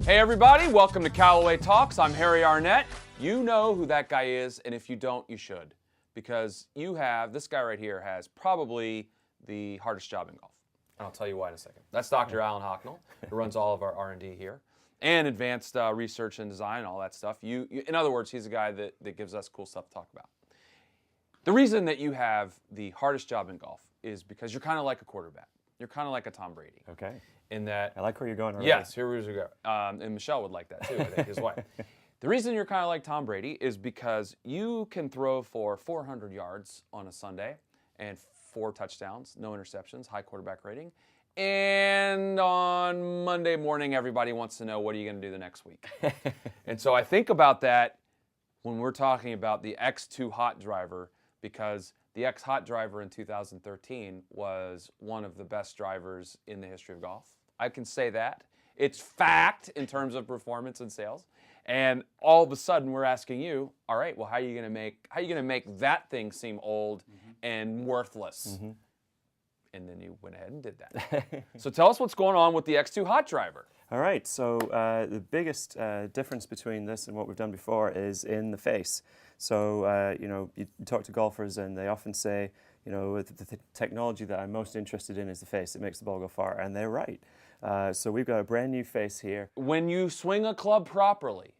Hey everybody, welcome to Callaway Talks. I'm Harry Arnett. You know who that guy is, and if you don't, you should. Because this guy right here has probably the hardest job in golf. And I'll tell you why in a second. That's Dr. Alan Hocknell, who runs all of our R&D here, and advanced research and design and all that stuff. In other words, he's a guy that gives us cool stuff to talk about. The reason that you have the hardest job in golf is because you're kind of like a quarterback. You're kind of like a Tom Brady. Okay. In that, I like where you're going already. Yes, here we go. And Michelle would like that too, I think, his wife. The reason you're kind of like Tom Brady is because you can throw for 400 yards on a Sunday and 4 touchdowns, no interceptions, high quarterback rating. And on Monday morning, everybody wants to know, what are you going to do the next week? And so I think about that when we're talking about the X2 hot driver, because the X hot driver in 2013 was one of the best drivers in the history of golf. I can say that. It's fact in terms of performance and sales. And all of a sudden we're asking you, all right, well, how are you going to make that thing seem old and worthless? And then you went ahead and did that. So tell us what's going on with the X2 hot driver. All right, so the biggest difference between this and what we've done before is in the face. So, you talk to golfers and they often say, the technology that I'm most interested in is the face. It makes the ball go far, and they're right. So we've got a brand new face here. When you swing a club properly,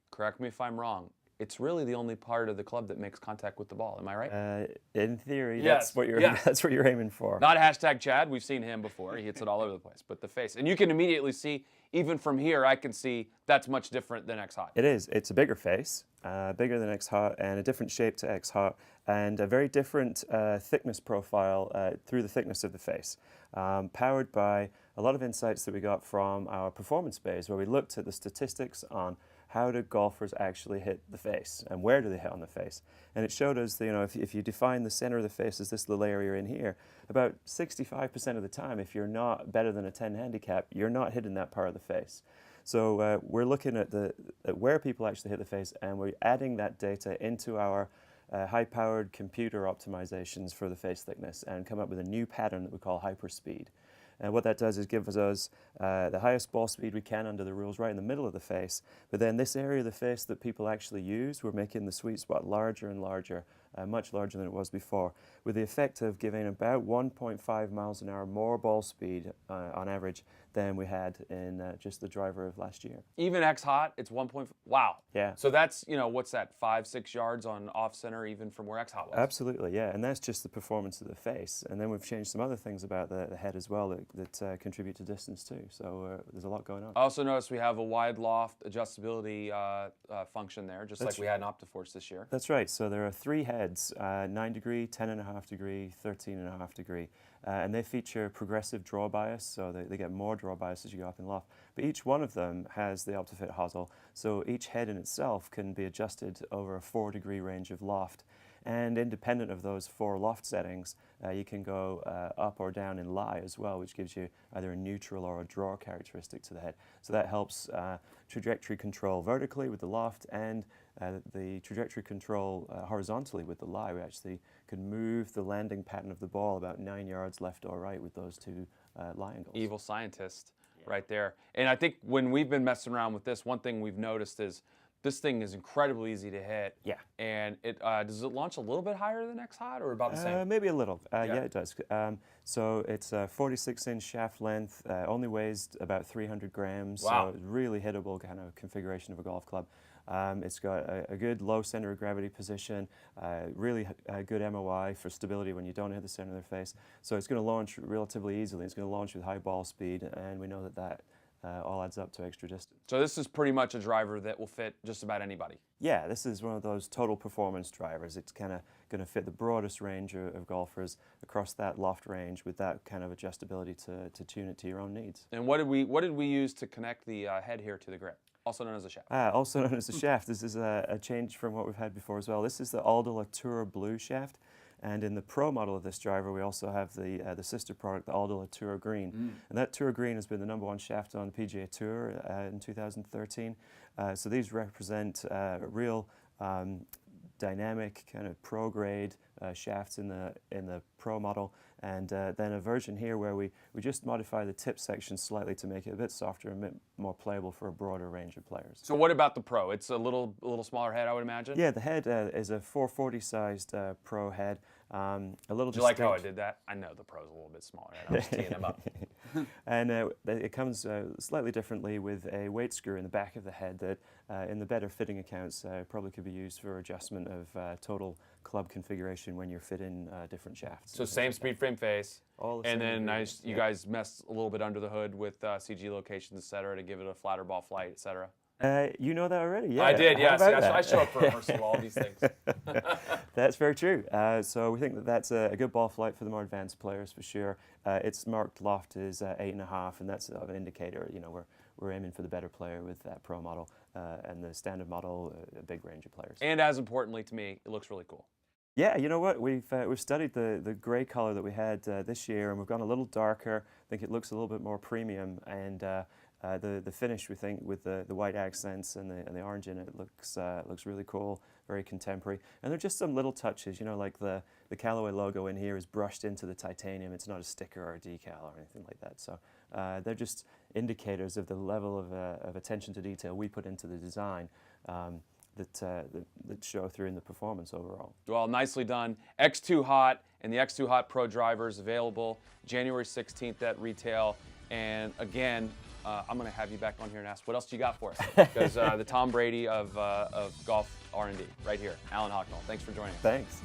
correct me if I'm wrong, it's really the only part of the club that makes contact with the ball. Am I right? In theory, yes. That's what you're aiming for. Not hashtag Chad. We've seen him before. He hits it all over the place. But the face. And you can immediately see, even from here, I can see that's much different than X Hot. It is. It's a bigger face, bigger than X Hot, and a different shape to X Hot, and a very different thickness profile through the thickness of the face. Powered by a lot of insights that we got from our performance bays, where we looked at the statistics on how do golfers actually hit the face and where do they hit on the face. And it showed us that, if you define the center of the face as this little area in here, about 65% of the time, if you're not better than a 10 handicap, you're not hitting that part of the face. So we're looking at where people actually hit the face, and we're adding that data into our high-powered computer optimizations for the face thickness and come up with a new pattern that we call hyperspeed. And what that does is give us the highest ball speed we can under the rules right in the middle of the face. But then this area of the face that people actually use, we're making the sweet spot larger and larger, much larger than it was before, with the effect of giving about 1.5 miles an hour more ball speed on average than we had in just the driver of last year. Even X Hot, it's 1. Wow. Yeah. So that's, what's that, 5-6 yards on off center even from where X Hot was? Absolutely, yeah. And that's just the performance of the face. And then we've changed some other things about the head as well that contribute to distance too. So there's a lot going on. I also noticed we have a wide loft adjustability function there, just like we had in OptiForce this year. That's right. So there are 3 heads, 9 degree, 10.5 degree, 13.5 degree. And they feature progressive draw bias, so they get more draw bias as you go up in loft. But each one of them has the OptiFit hosel, so each head in itself can be adjusted over a 4-degree range of loft. And independent of those 4 loft settings, you can go up or down in lie as well, which gives you either a neutral or a draw characteristic to the head. So that helps trajectory control vertically with the loft, and the trajectory control horizontally with the lie. We actually can move the landing pattern of the ball about 9 yards left or right with those 2 lie angles. Evil scientist right there. And I think when we've been messing around with this, one thing we've noticed is this thing is incredibly easy to hit. Yeah. And does it launch a little bit higher than X Hot or about the same? Maybe a little. Yeah, it does. So it's a 46-inch shaft length, only weighs about 300 grams. Wow. So it's really hittable kind of configuration of a golf club. It's got a good low center of gravity position, really good MOI for stability when you don't hit the center of their face. So it's going to launch relatively easily. It's going to launch with high ball speed, and we know that all adds up to extra distance. So this is pretty much a driver that will fit just about anybody. Yeah, this is one of those total performance drivers. It's kind of going to fit the broadest range of golfers across that loft range with that kind of adjustability to tune it to your own needs. And what did we use to connect the head here to the grip? Also known as a shaft. Also known as a shaft. This is a change from what we've had before as well. This is the Alda Tour Blue shaft. And in the Pro model of this driver, we also have the sister product, the Alda Tour Green. And that Tour Green has been the #1 shaft on the PGA Tour in 2013. So these represent real dynamic kind of pro grade shafts in the Pro model, and then a version here where we just modify the tip section slightly to make it a bit softer and a bit more playable for a broader range of players. So what about the Pro? It's a little smaller head, I would imagine? Yeah, the head is a 440 sized Pro head. A little. Do you like how I did that? I know the Pro's a little bit smaller head. I was teeing him up. And it comes slightly differently with a weight screw in the back of the head that, in the better fitting accounts, probably could be used for adjustment of total club configuration when you're fitting different shafts. So same speed frame face. All the and same then ingredients, you guys messed a little bit under the hood with CG locations, et cetera, to give it a flatter ball flight, et cetera. You know that already? Yeah. I did, How yes. about that? I show up for rehearsal, all these things. That's very true. So we think that that's a good ball flight for the more advanced players for sure. Its marked loft is 8.5, and that's an indicator. You know, we're aiming for the better player with that Pro model, and the standard model, a big range of players. And as importantly to me, it looks really cool. Yeah, you know what? We've studied the gray color that we had this year, and we've gone a little darker. I think it looks a little bit more premium, and the finish, we think, with the white accents and the orange in it looks really cool, very contemporary. And there are just some little touches, you know, like the Callaway logo in here is brushed into the titanium. It's not a sticker or a decal or anything like that. So they're just indicators of the level of attention to detail we put into the design. That show through in the performance overall. Well, nicely done. X2 Hot and the X2 Hot Pro drivers available January 16th at retail. And again, I'm going to have you back on here and ask, what else do you got for us? Because the Tom Brady of golf R&D right here, Alan Hocknall. Thanks for joining us. Thanks.